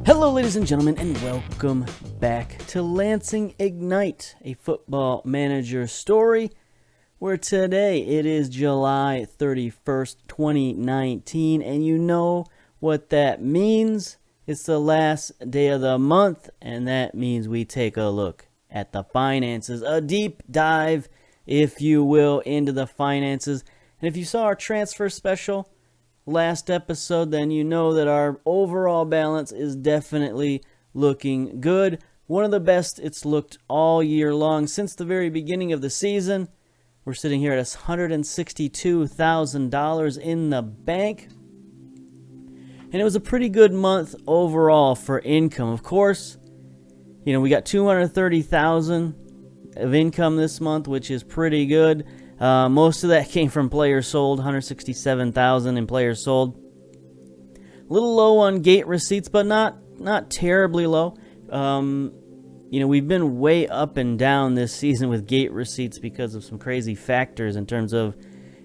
Hello, ladies and gentlemen, and welcome back to Lansing Ignite, a football manager story, where today it is July 31st, 2019, and you know what that means. It's the last day of the month, and that means we take a look at the finances, a deep dive, if you will, into the finances. And if you saw our transfer special last episode, then you know that our overall balance is definitely looking good. One of the best it's looked all year long since the very beginning of the season. We're sitting here at $162,000 in the bank. And it was a pretty good month overall for income. Of course, you know, we got $230,000 of income this month, which is pretty good. Most of that came from players sold, $167,000 in players sold. A little low on gate receipts, but not terribly low. You know, we've been way up and down this season with gate receipts because of some crazy factors in terms of,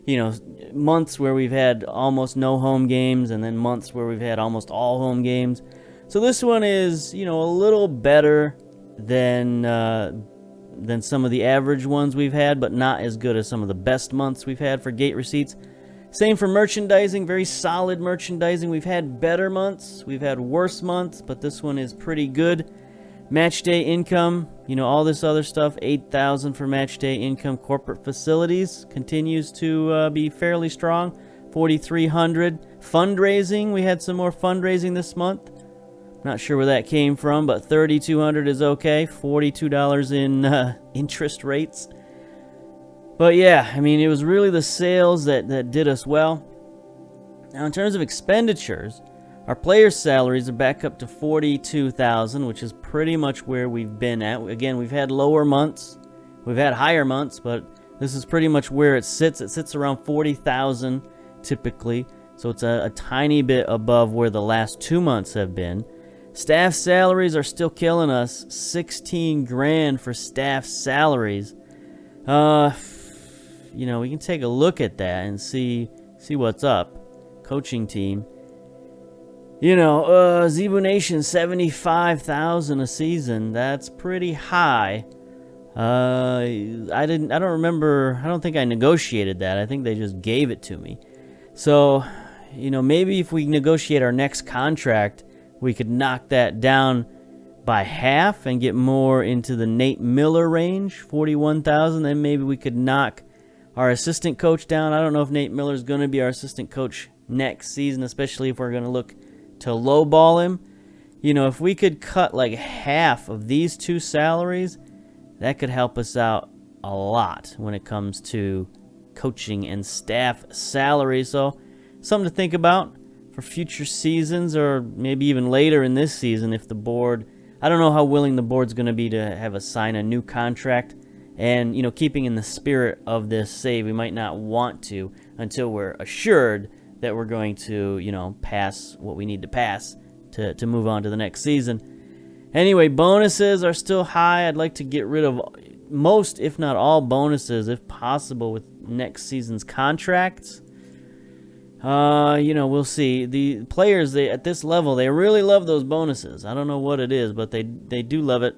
you know, months where we've had almost no home games and then months where we've had almost all home games. So this one is, you know, a little better than some of the average ones we've had, but not as good as some of the best months we've had for gate receipts. Same for merchandising, very solid merchandising. We've had better months, we've had worse months, but this one is pretty good. Match day income, you know, all this other stuff, $8,000 for match day income. Corporate facilities continues to be fairly strong, $4,300. Fundraising, we had some more fundraising this month. Not sure where that came from, but $3,200 is okay. $42 in interest rates. But yeah, I mean, it was really the sales that did us well. Now, in terms of expenditures, our players' salaries are back up to $42,000, which is pretty much where we've been at. Again, we've had lower months, we've had higher months, but this is pretty much where it sits. It sits around $40,000 typically, so it's a tiny bit above where the last 2 months have been. Staff salaries are still killing us. $16,000 for staff salaries. You know, we can take a look at that and see what's up. Coaching team. You know, Zebu Nation, $75,000 a season. That's pretty high. I don't think I negotiated that. I think they just gave it to me. So, you know, maybe if we negotiate our next contract, we could knock that down by half and get more into the Nate Miller range, $41,000. Then maybe we could knock our assistant coach down. I don't know if Nate Miller is going to be our assistant coach next season, especially if we're going to look to lowball him. You know, if we could cut like half of these two salaries, that could help us out a lot when it comes to coaching and staff salaries. So, something to think about for future seasons, or maybe even later in this season if the board, I don't know how willing the board's going to be to have us sign a new contract. And, you know, keeping in the spirit of this save, we might not want to until we're assured that we're going to, you know, pass what we need to pass to move on to the next season. Anyway, bonuses are still high. I'd like to get rid of most, if not all, bonuses, if possible, with next season's contracts. You know, we'll see. The players, at this level, they really love those bonuses. I don't know what it is, but they do love it.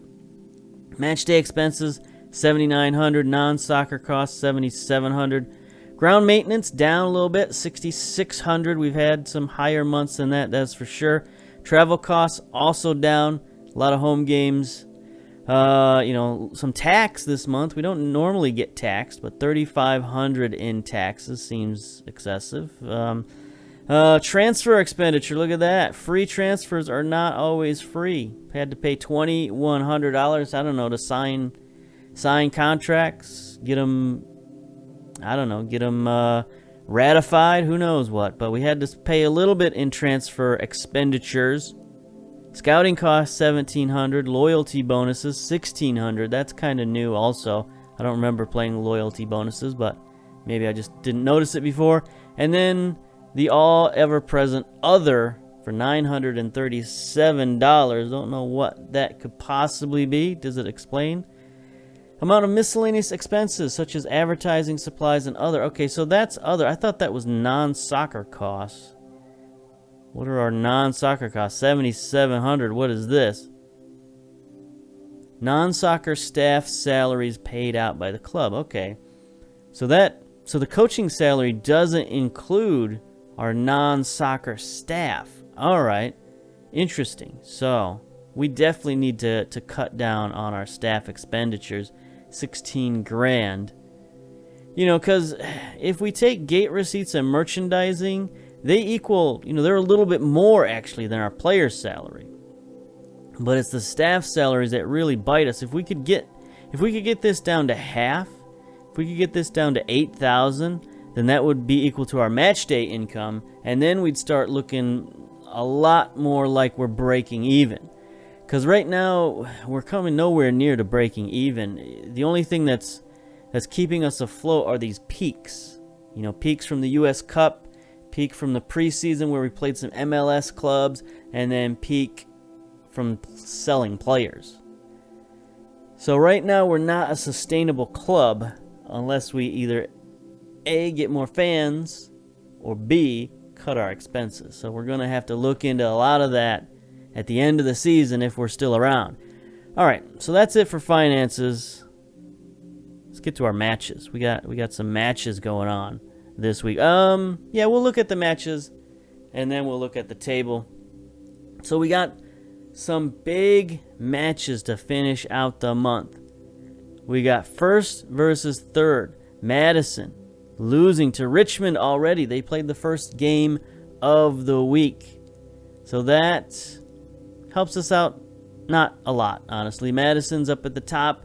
Match day expenses, $7,900. Non-soccer costs, $7,700. Ground maintenance down a little bit, $6,600. We've had some higher months than that, that's for sure. Travel costs also down. A lot of home games. You know, some tax this month. We don't normally get taxed, but $3,500 in taxes seems excessive. Transfer expenditure, look at that. Free transfers are not always free. Had to pay $2,100, I don't know, to sign contracts, get them, ratified, who knows what. But we had to pay a little bit in transfer expenditures. Scouting costs $1,700, loyalty bonuses $1,600. That's kind of new also. I don't remember playing loyalty bonuses, but maybe I just didn't notice it before. And then the all ever-present other for $937. Don't know what that could possibly be. Does it explain? Amount of miscellaneous expenses such as advertising, supplies, and other. Okay, so that's other. I thought that was non-soccer costs. What are our non-soccer costs? $7,700. What is this? Non-soccer staff salaries paid out by the club. Okay. So the coaching salary doesn't include our non-soccer staff. All right. Interesting. So we definitely need to cut down on our staff expenditures. 16 grand. You know, because if we take gate receipts and merchandising, they equal, you know, they're a little bit more actually than our player's salary. But it's the staff salaries that really bite us. If we could get this down to half, if we could get this down to 8,000, then that would be equal to our match day income, and then we'd start looking a lot more like we're breaking even. Because right now we're coming nowhere near to breaking even. The only thing that's keeping us afloat are these peaks. You know, peaks from the U.S. Cup, peak from the preseason where we played some MLS clubs, and then peak from selling players. So right now we're not a sustainable club unless we either A, get more fans, or B, cut our expenses. So we're going to have to look into a lot of that at the end of the season if we're still around. All right, so that's it for finances. Let's get to our matches. We got some matches going on this week. Yeah, we'll look at the matches and then we'll look at the table. So we got some big matches to finish out the month. We got first versus third. Madison losing to Richmond already. They played the first game of the week. So that helps us out not a lot, honestly. Madison's up at the top.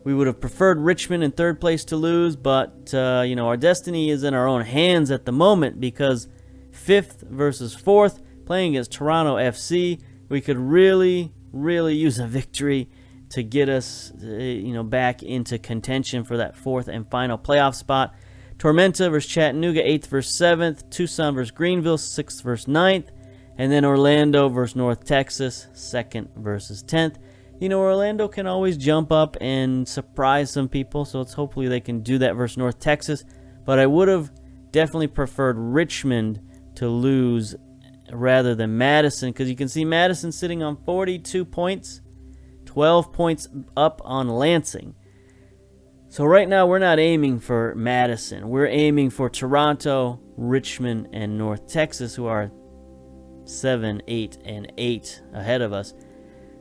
We would have preferred Richmond in third place to lose, but you know, our destiny is in our own hands at the moment because fifth versus fourth, playing against Toronto FC, we could really use a victory to get us you know, back into contention for that fourth and final playoff spot. Tormenta versus Chattanooga, 8th versus 7th. Tucson versus Greenville, 6th versus 9th. And then Orlando versus North Texas, 2nd versus 10th. You know, Orlando can always jump up and surprise some people, so it's hopefully they can do that versus North Texas. But I would have definitely preferred Richmond to lose rather than Madison, because you can see Madison sitting on 42 points, 12 points up on Lansing. So right now we're not aiming for Madison. We're aiming for Toronto, Richmond, and North Texas, who are 7, 8, and 8 ahead of us.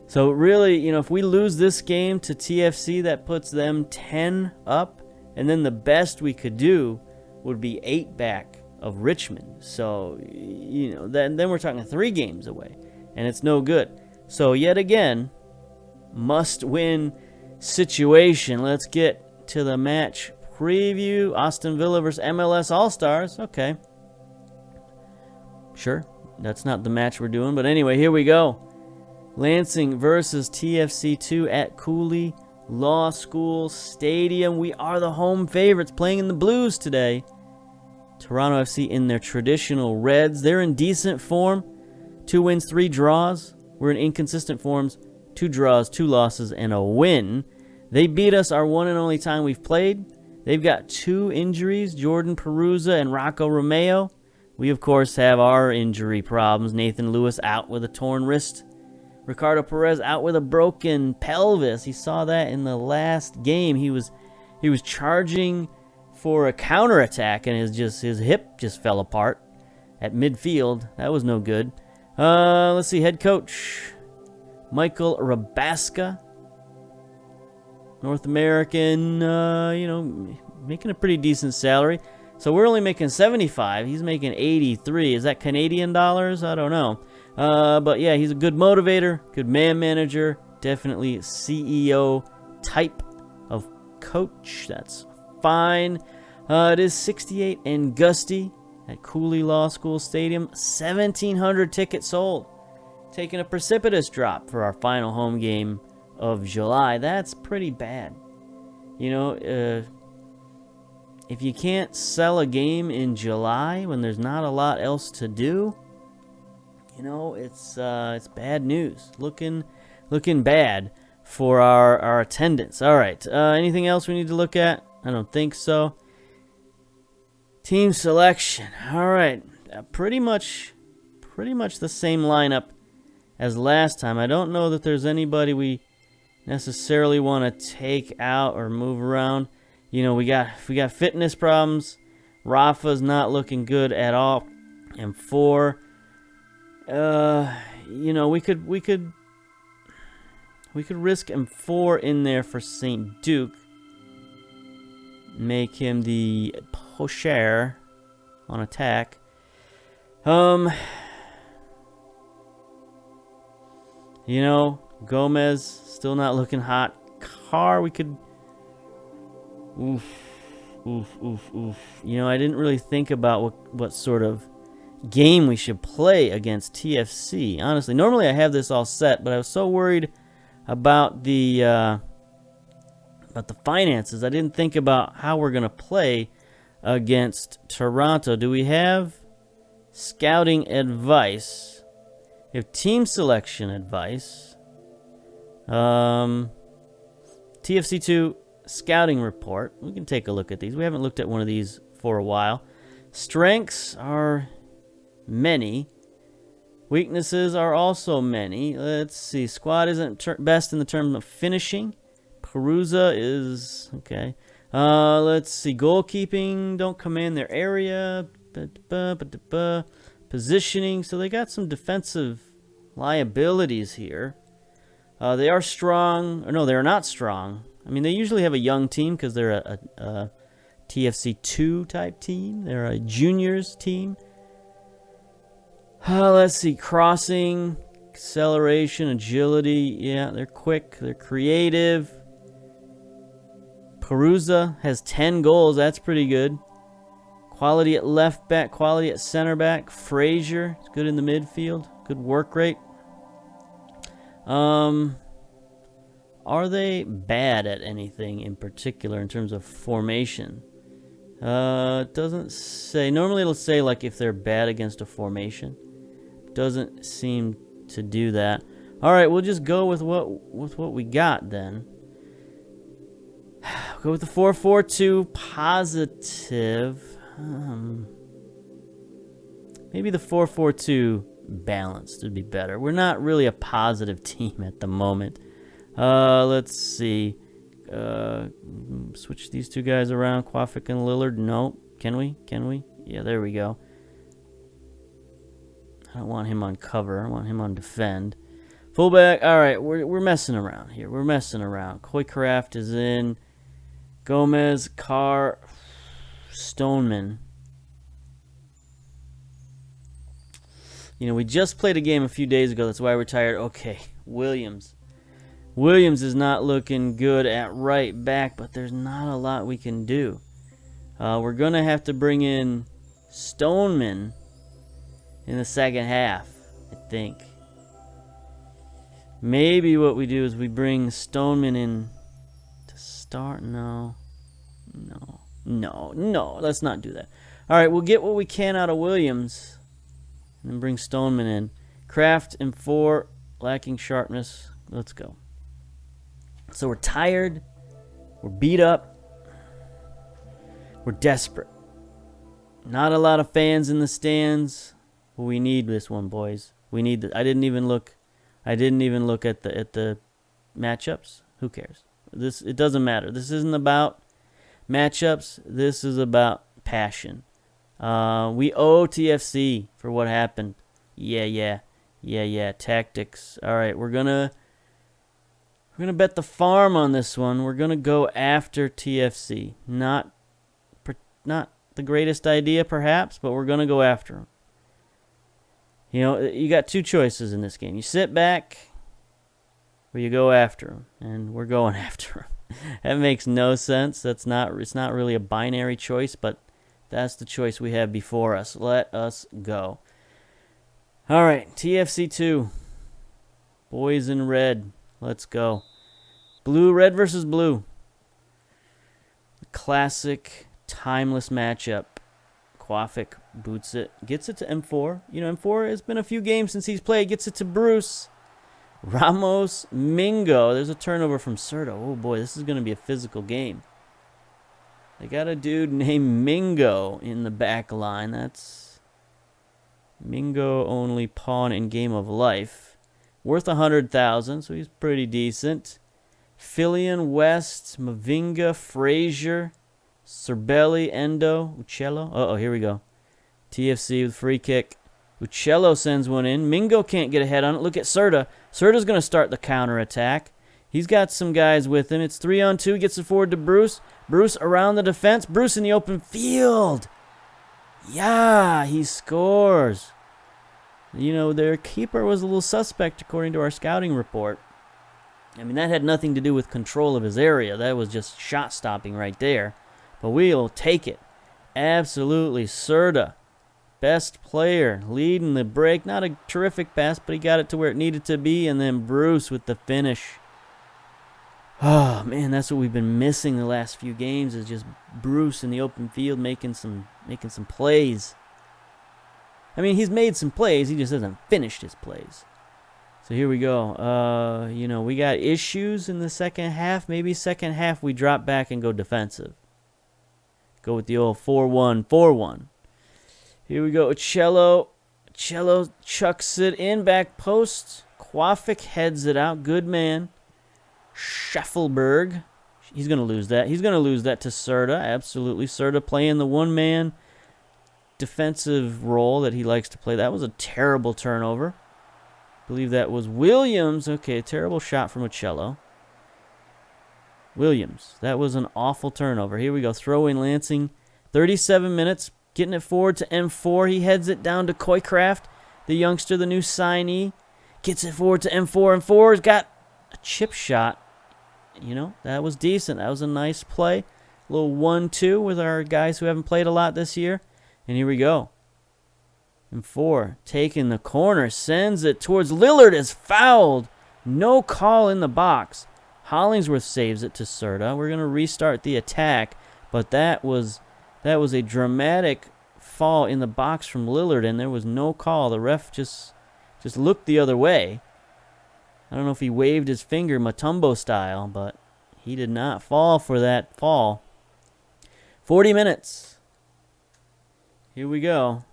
So really, you know, if we lose this game to TFC, that puts them 10 up, and then the best we could do would be 8 back of Richmond. So, you know, then we're talking 3 games away, and it's no good. So yet again, must-win situation. Let's get to the match preview. Austin Villa versus MLS All-Stars. Okay. Sure, that's not the match we're doing, but anyway, here we go. Lansing versus TFC2 at Cooley Law School Stadium. We are the home favorites playing in the blues today. Toronto FC in their traditional reds. They're in decent form. 2 wins, 3 draws. We're in inconsistent forms. 2 draws, 2 losses, and a win. They beat us our one and only time we've played. They've got 2 injuries, Jordan Perusa and Rocco Romeo. We, of course, have our injury problems. Nathan Lewis out with a torn wrist. Ricardo Perez out with a broken pelvis. He saw that in the last game. He was charging for a counterattack, and his hip just fell apart at midfield. That was no good. Let's see, head coach Michael Rabaska, North American, you know, making a pretty decent salary. So we're only making 75. He's making 83. Is that Canadian dollars? I don't know. But yeah, he's a good motivator, good man manager, definitely CEO type of coach. That's fine. It is 68 and gusty at Cooley Law School Stadium. 1,700 tickets sold. Taking a precipitous drop for our final home game of July. That's pretty bad. You know, if you can't sell a game in July when there's not a lot else to do, you know, it's bad news. Looking bad for our attendance. All right. Anything else we need to look at? I don't think so. Team selection. All right. Pretty much pretty much the same lineup as last time. I don't know that there's anybody we necessarily want to take out or move around. You know, we got fitness problems. Rafa's not looking good at all. M4. You know, we could risk M4 in there for St. Duke. Make him the pocher on attack. You know, Gomez still not looking hot. Carr, we could. Oof. You know, I didn't really think about what sort of game we should play against TFC. Honestly, normally I have this all set, but I was so worried about the finances. I didn't think about how we're gonna play against Toronto. Do we have scouting advice? We have team selection advice. TFC2 scouting report. We can take a look at these. We haven't looked at one of these for a while. Strengths are many. Weaknesses are also many. Let's see. Squad isn't best in the term of finishing. Perusa is okay. Let's see. Goalkeeping, don't command their area. Positioning, so they got some defensive liabilities here. They are strong, or no, they're not strong. I mean, they usually have a young team because they're a TFC2 type team. They're a juniors team. Let's see. Crossing, acceleration, agility. Yeah, they're quick. They're creative. Perusa has 10 goals. That's pretty good. Quality at left back, quality at center back. Frazier is good in the midfield. Good work rate. Are they bad at anything in particular in terms of formation? It doesn't say. Normally it'll say like if they're bad against a formation. Doesn't seem to do that. All right, we'll just go with what we got then. Go with the 4-4-2 positive. Maybe the 4-4-2 balanced would be better. We're not really a positive team at the moment. Let's see. Switch these two guys around, Quafic and Lillard. No. Can we? Yeah, there we go. I don't want him on cover. I want him on defend. Fullback. All right, we're messing around here. We're messing around. Koycraft is in. Gomez, Carr, Stoneman. You know, we just played a game a few days ago. That's why we're tired. Okay, Williams. Williams is not looking good at right back, but there's not a lot we can do. We're going to have to bring in Stoneman in the second half, I think. Maybe what we do is we bring Stoneman in to start. No. Let's not do that. All right, we'll get what we can out of Williams and then bring Stoneman in. Kraft and 4, lacking sharpness. Let's go. So we're tired. We're beat up. We're desperate. Not a lot of fans in the stands. But we need this one, boys. We need. I didn't even look at the matchups. Who cares? It doesn't matter. This isn't about matchups. This is about passion. We owe TFC for what happened. Yeah. Tactics. All right, we're gonna bet the farm on this one. We're gonna go after TFC. Not the greatest idea, perhaps, but we're gonna go after them. You know, you got two choices in this game. You sit back, or you go after them, and we're going after them. That makes no sense. It's not really a binary choice, but that's the choice we have before us. Let us go. All right, TFC2. Boys in red. Let's go. Red versus blue. Classic, timeless matchup. Quafic boots it. Gets it to M4. You know, M4 has been a few games since he's played. Gets it to Bruce. Ramos, Mingo. There's a turnover from Serto. Oh, boy, this is going to be a physical game. They got a dude named Mingo in the back line. That's Mingo only pawn in Game of Life. Worth 100,000, so he's pretty decent. Fillion, West, Mavinga, Frazier, Cerbelli, Endo, Uccello. Uh-oh, here we go. TFC with free kick. Uccello sends one in. Mingo can't get ahead on it. Look at Serta. Serta's going to start the counterattack. He's got some guys with him. It's 3-on-2. Gets it forward to Bruce. Bruce around the defense. Bruce in the open field. Yeah, he scores. You know, their keeper was a little suspect according to our scouting report. I mean, that had nothing to do with control of his area. That was just shot stopping right there. But we'll take it. Absolutely. Serta, best player, leading the break. Not a terrific pass, but he got it to where it needed to be. And then Bruce with the finish. Oh, man, that's what we've been missing the last few games, is just Bruce in the open field making some plays. I mean, he's made some plays. He just hasn't finished his plays. So here we go. You know, we got issues in the second half. Maybe second half we drop back and go defensive. Go with the old 4-1-4-1. Here we go. Uccello chucks it in, back post. Quafic heads it out. Good man. Schaffelberg. He's going to lose that. He's going to lose that to Serta. Absolutely. Serta playing the one-man defensive role that he likes to play. That was a terrible turnover. I believe that was Williams. Okay, terrible shot from Uccello. Williams. That was an awful turnover. Here we go. Throw in Lansing. 37 minutes. Getting it forward to M4. He heads it down to Koycraft, the youngster, the new signee. Gets it forward to M4. M4's got a chip shot. You know, that was decent. That was a nice play. A little 1-2 with our guys who haven't played a lot this year. And here we go. M4 taking the corner. Sends it towards Lillard. Is fouled. No call in the box. Hollingsworth saves it to Serta. We're going to restart the attack. But that was a dramatic fall in the box from Lillard, and there was no call. The ref just looked the other way. I don't know if he waved his finger Mutombo style, but he did not fall for that fall. 40 minutes. Here we go.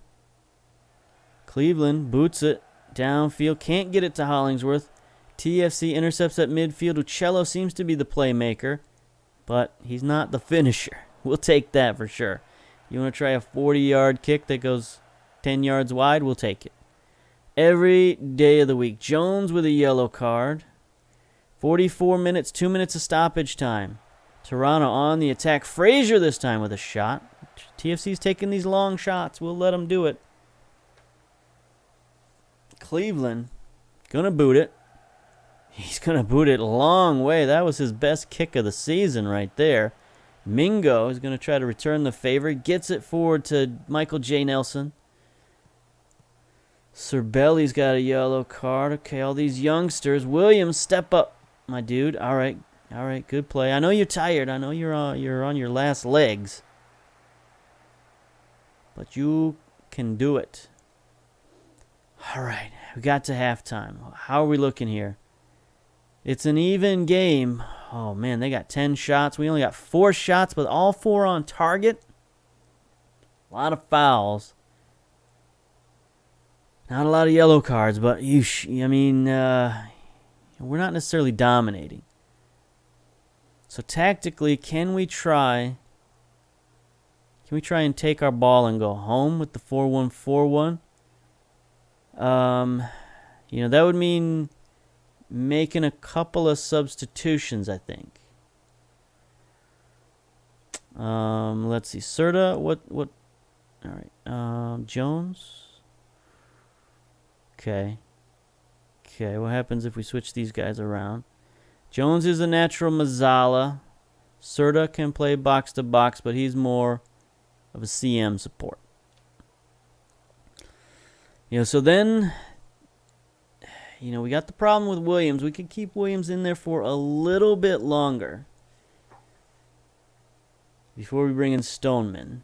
Cleveland boots it downfield. Can't get it to Hollingsworth. TFC intercepts at midfield. Uccello seems to be the playmaker, but he's not the finisher. We'll take that for sure. You want to try a 40-yard kick that goes 10 yards wide? We'll take it. Every day of the week. Jones with a yellow card. 44 minutes, 2 minutes of stoppage time. Toronto on the attack. Frazier this time with a shot. TFC's taking these long shots. We'll let them do it. Cleveland going to boot it. He's going to boot it a long way. That was his best kick of the season right there. Mingo is going to try to return the favor. Gets it forward to Michael J. Nelson. Cerbelli's got a yellow card. Okay, all these youngsters. Williams, step up, my dude. All right, good play. I know you're tired. I know you're on your last legs. But you can do it. All right, we got to halftime. How are we looking here? It's an even game. Oh, man, they got 10 shots. We only got 4 shots, but all 4 on target. A lot of fouls. Not a lot of yellow cards, but we're not necessarily dominating. So tactically, can we try and take our ball and go home with the 4-1-4-1? That would mean making a couple of substitutions, I think. Let's see. Serta, what? All right. Jones. Okay, what happens if we switch these guys around? Jones is a natural Mazzala. Serta can play box to box, but he's more of a CM support. So then, we got the problem with Williams. We could keep Williams in there for a little bit longer before we bring in Stoneman.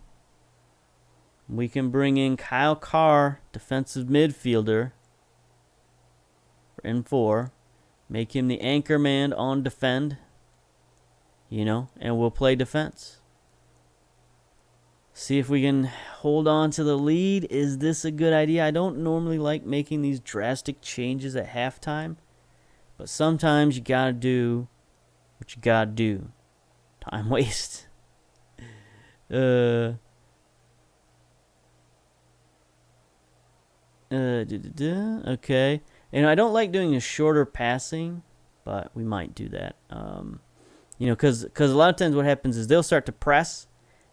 We can bring in Kyle Carr, defensive midfielder, for N4. Make him the anchor man on defend, and we'll play defense. See if we can hold on to the lead. Is this a good idea? I don't normally like making these drastic changes at halftime, but sometimes you gotta do what you gotta do. Time waste. Okay. And I don't like doing a shorter passing, but we might do that. Because a lot of times what happens is they'll start to press,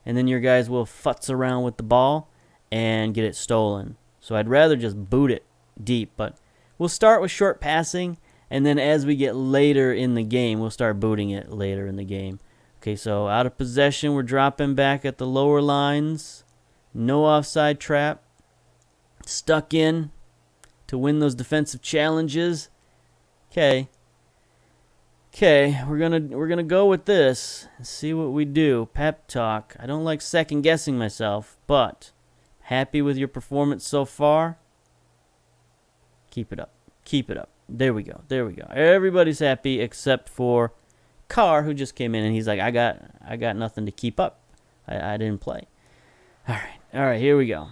and then your guys will futz around with the ball and get it stolen. So I'd rather just boot it deep. But we'll start with short passing, and then as we get later in the game, we'll start booting it later in the game. Okay, so out of possession, we're dropping back at the lower lines. No offside trap. Stuck in to win those defensive challenges. Okay, we're gonna go with this and see what we do. Pep talk. I don't like second guessing myself, but happy with your performance so far. Keep it up. Keep it up. There we go. There we go. Everybody's happy except for Carr, who just came in and he's like, I got nothing to keep up. I didn't play. All right. Here we go.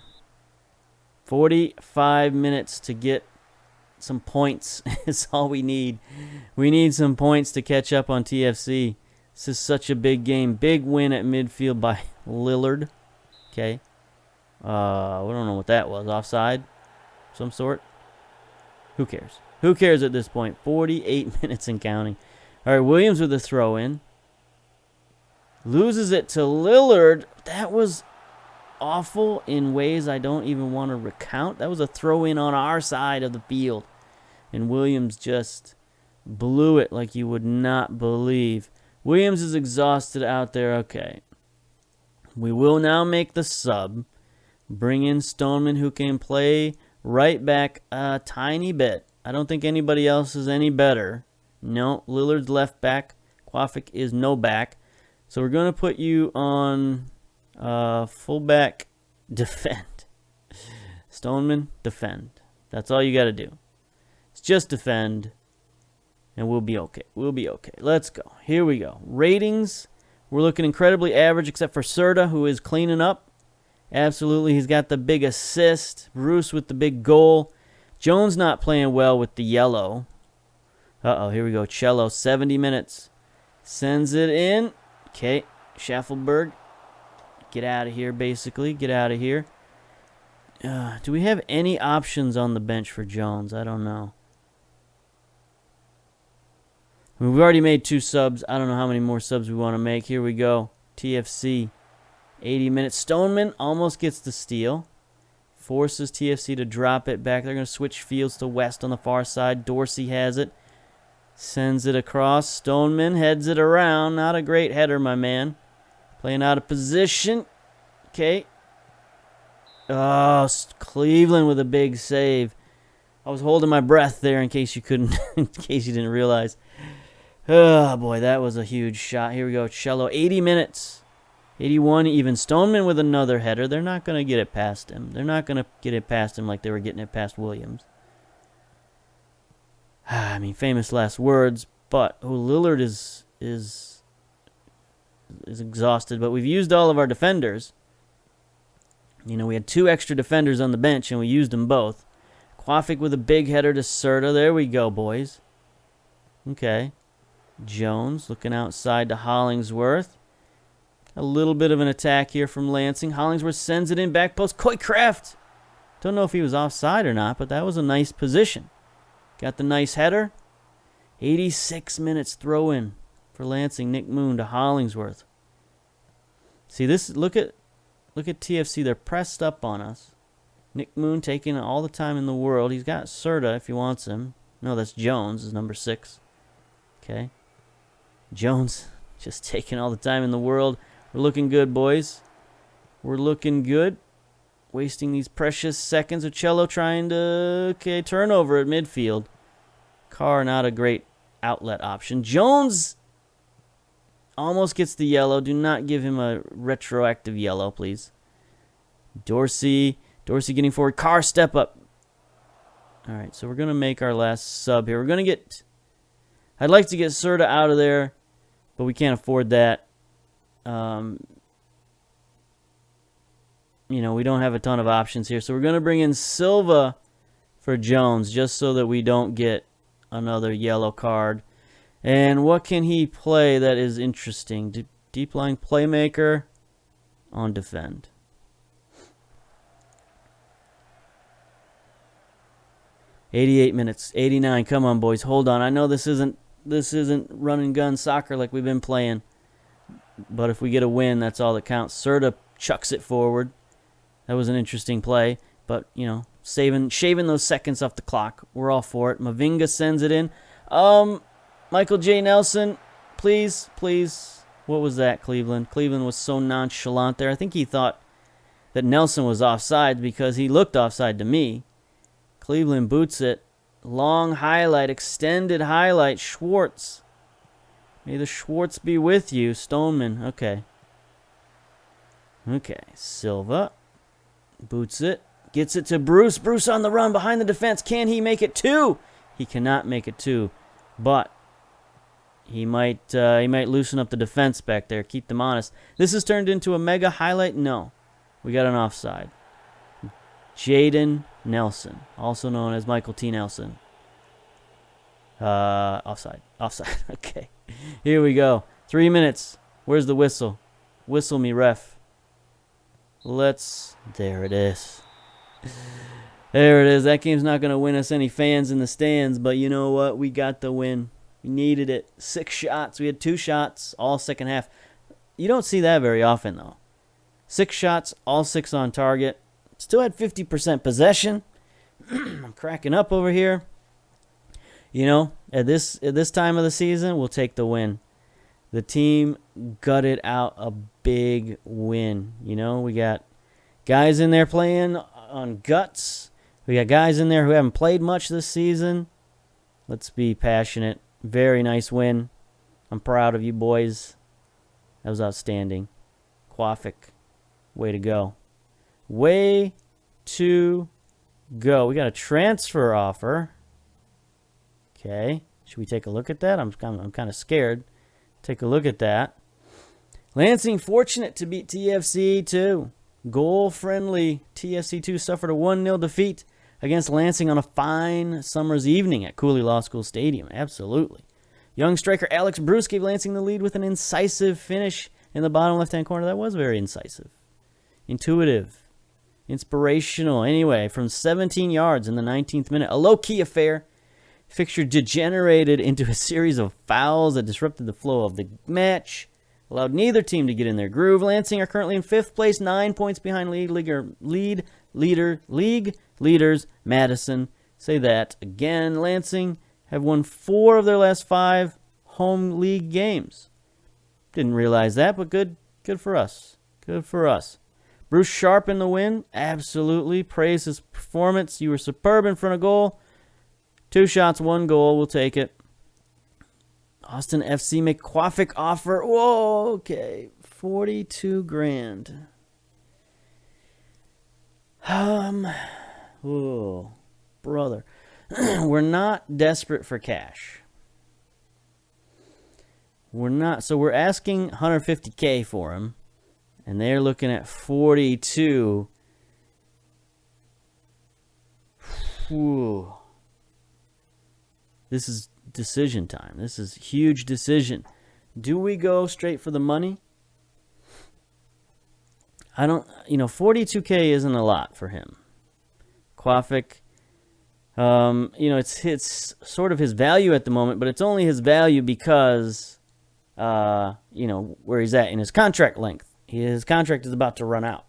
45 minutes to get some points is all we need. We need some points to catch up on TFC. This is such a big game. Big win at midfield by Lillard. Okay. We don't know what that was. Offside? Some sort? Who cares? Who cares at this point? 48 minutes and counting. All right, Williams with a throw-in. Loses it to Lillard. That was awful in ways I don't even want to recount. That was a throw-in on our side of the field. And Williams just blew it like you would not believe. Williams is exhausted out there. Okay. We will now make the sub. Bring in Stoneman, who can play right back a tiny bit. I don't think anybody else is any better. No, Lillard's left back. Quafic is no back. So we're going to put you on fullback defend. Stoneman, defend. That's all you got to do. It's just defend, and we'll be okay. We'll be okay. Let's go. Here we go. Ratings. We're looking incredibly average except for Serta, who is cleaning up. Absolutely, he's got the big assist. Bruce with the big goal. Jones not playing well with the yellow. Uh-oh, here we go. Cello, 70 minutes. Sends it in. Okay, Schaffelberg. Get out of here, basically. Get out of here. Do we have any options on the bench for Jones? I don't know. I mean, we've already made 2 subs. I don't know how many more subs we want to make. Here we go. TFC. 80 minutes. Stoneman almost gets the steal. Forces TFC to drop it back. They're going to switch fields to West on the far side. Dorsey has it. Sends it across. Stoneman heads it around. Not a great header, my man. Playing out of position. Okay. Oh, Cleveland with a big save. I was holding my breath there in case you couldn't, in case you didn't realize. Oh, boy, that was a huge shot. Here we go. Cello, 80 minutes. 81 even. Stoneman with another header. They're not going to get it past him. They're not going to get it past him like they were getting it past Williams. I mean, famous last words, but Lillard is exhausted. But we've used all of our defenders. You know, we had 2 extra defenders on the bench, and we used them both. Quafic with a big header to Serta. There we go, boys. Okay. Jones looking outside to Hollingsworth. A little bit of an attack here from Lansing. Hollingsworth sends it in back post. Coycraft. Don't know if he was offside or not, but that was a nice position. Got the nice header. 86 minutes throw in for Lansing. Nick Moon to Hollingsworth. See this? Look at TFC. They're pressed up on us. Nick Moon taking all the time in the world. He's got Serta if he wants him. No, that's Jones, is number 6. Okay. Jones just taking all the time in the world. We're looking good, boys. We're looking good. Wasting these precious seconds. Uccello trying to... Okay, turnover at midfield. Carr, not a great outlet option. Jones almost gets the yellow. Do not give him a retroactive yellow, please. Dorsey getting forward. Carr, step up. All right, so we're going to make our last sub here. We're going to get... I'd like to get Serta out of there, but we can't afford that. we don't have a ton of options here. So we're going to bring in Silva for Jones just so that we don't get another yellow card. And what can he play that is interesting? Deep line playmaker on defend. $88 minutes, 89. Come on, boys, hold on. I know this isn't run and gun soccer like we've been playing, but if we get a win, that's all that counts. Serta chucks it forward. That was an interesting play, but shaving those seconds off the clock. We're all for it. Mavinga sends it in. Michael J. Nelson, please. What was that, Cleveland? Cleveland was so nonchalant there. I think he thought that Nelson was offside because he looked offside to me. Cleveland boots it. Long highlight, extended highlight. Schwartz. May the Schwartz be with you. Stoneman. Okay. Silva. Boots it. Gets it to Bruce. Bruce on the run behind the defense. Can he make it 2? He cannot make it 2. But he might loosen up the defense back there. Keep them honest. This has turned into a mega highlight. No. We got an offside. Jaden Nelson, also known as Michael T. Nelson. Offside. Okay. Here we go. 3 minutes. Where's the whistle? Whistle me, ref. There it is. There it is. That game's not going to win us any fans in the stands, but you know what? We got the win. We needed it. 6 shots. We had 2 shots all second half. You don't see that very often, though. 6 shots, all 6 on target. Still had 50% possession. I'm cracking up over here. At this time of the season, we'll take the win. The team gutted out a big win. We got guys in there playing on guts. We got guys in there who haven't played much this season. Let's be passionate. Very nice win. I'm proud of you boys. That was outstanding. Quafic, way to go. Way to go. We got a transfer offer. Okay. Should we take a look at that? I'm kind of scared. Take a look at that. Lansing fortunate to beat TFC 2. Goal-friendly TFC 2 suffered a 1-0 defeat against Lansing on a fine summer's evening at Cooley Law School Stadium. Absolutely. Young striker Alex Bruce gave Lansing the lead with an incisive finish in the bottom left-hand corner. That was very incisive. Intuitive. Inspirational. Anyway, from 17 yards in the 19th minute, a low-key affair. Fixture degenerated into a series of fouls that disrupted the flow of the match, allowed neither team to get in their groove. Lansing are currently in 5th place, 9 points behind league leaders Madison. Say that again. Lansing have won 4 of their last 5 home league games. Didn't realize that, but good for us. Good for us. Bruce Sharp in the win. Absolutely. Praise his performance. You were superb in front of goal. 2 shots, 1 goal. We'll take it. Austin FC McQuaffic offer. Whoa, okay. $42,000. Oh, brother. We're not desperate for cash. We're not. So we're asking $150K for him. And they're looking at 42. Whew. This is decision time. This is huge decision. Do we go straight for the money? I don't, 42K isn't a lot for him. Quafic, it's sort of his value at the moment, but it's only his value because, where he's at in his contract length. His contract is about to run out.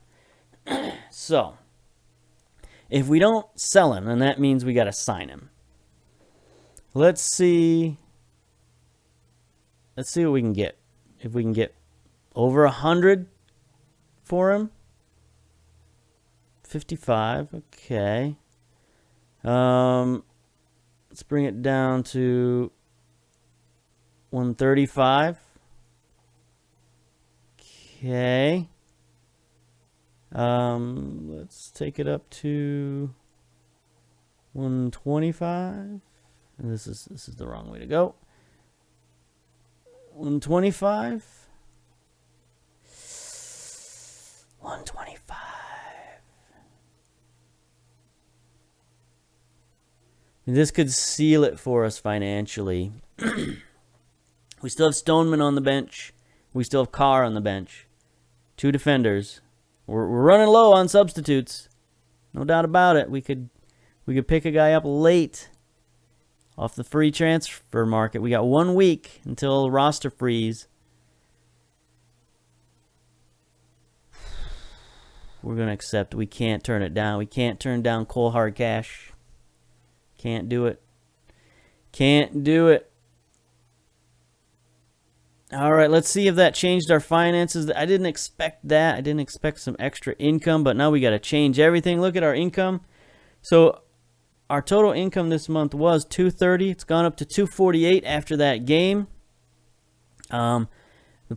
So, if we don't sell him, then that means we got to sign him. Let's see what we can get. If we can get over 100 for him. 55, okay. Let's bring it down to 135. Okay. Let's take it up to 125. This is the wrong way to go. 125. 125. This could seal it for us financially. We still have Stoneman on the bench. We still have Carr on the bench. 2 defenders. We're running low on substitutes. No doubt about it. We could pick a guy up late off the free transfer market. We got 1 week until roster freeze. We're going to accept. We can't turn it down. We can't turn down Cole hard cash. Can't do it. Can't do it. All right, let's see if that changed our finances. I didn't expect that. I didn't expect some extra income, but now we got to change everything. Look at our income. So our total income this month was $230. It's gone up to $248 after that game. The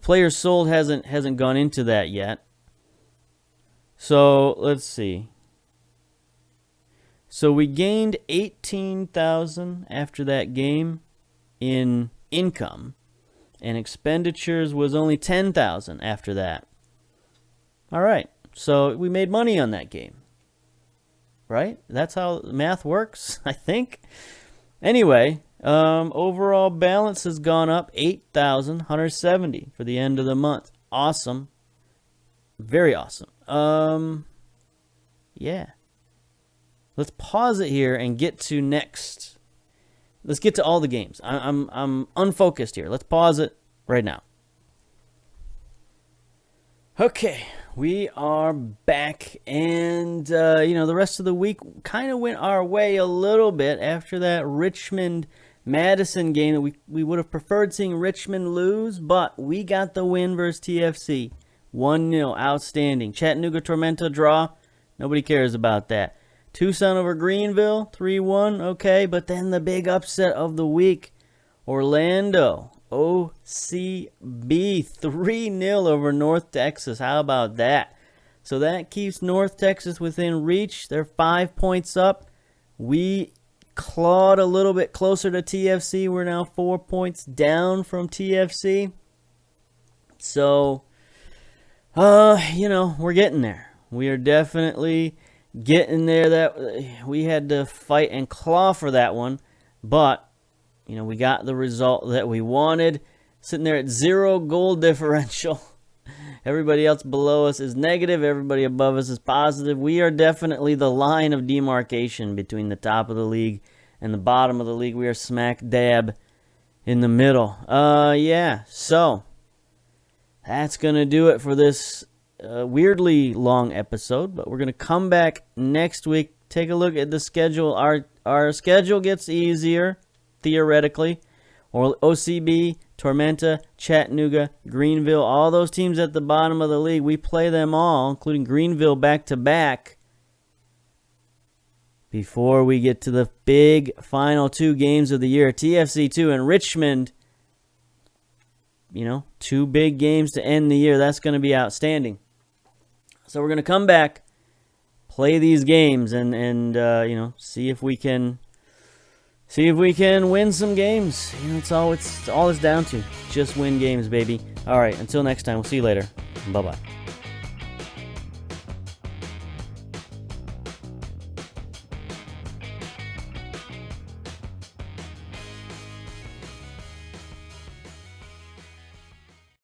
players sold hasn't gone into that yet. So let's see. So we gained $18,000 after that game in income. And expenditures was only $10,000 after that. All right. So we made money on that game. Right? That's how math works, I think. Anyway, overall balance has gone up $8,170 for the end of the month. Awesome. Very awesome. Yeah. Let's pause it here and get to next. Let's get to all the games. I'm unfocused here. Let's pause it right now. Okay, we are back, and the rest of the week kind of went our way a little bit after that Richmond-Madison game. That we would have preferred seeing Richmond lose, but we got the win versus TFC. 1-0, outstanding. Chattanooga Tormenta draw. Nobody cares about that. Tucson over Greenville, 3-1, okay. But then the big upset of the week, Orlando, OCB, 3-0 over North Texas. How about that? So that keeps North Texas within reach. They're 5 points up. We clawed a little bit closer to TFC. We're now 4 points down from TFC. So, we're getting there. We are definitely getting there. That we had to fight and claw for that one, but we got the result that we wanted. Sitting there at 0 goal differential. Everybody else below us is negative. Everybody above us is positive. We are definitely the line of demarcation between the top of the league and the bottom of the league. We are smack dab in the middle. Yeah. So that's gonna do it for this weirdly long episode, but we're going to come back next week, take a look at the schedule. Our schedule gets easier, theoretically. Or OCB, Tormenta, Chattanooga, Greenville, all those teams at the bottom of the league, we play them all, including Greenville back-to-back, before we get to the big final 2 games of the year, TFC 2 and Richmond. 2 big games to end the year. That's going to be outstanding. So we're going to come back, play these games, and see if we can win some games. It's all it's down to. Just win games, baby. All right, until next time, we'll see you later. Bye-bye.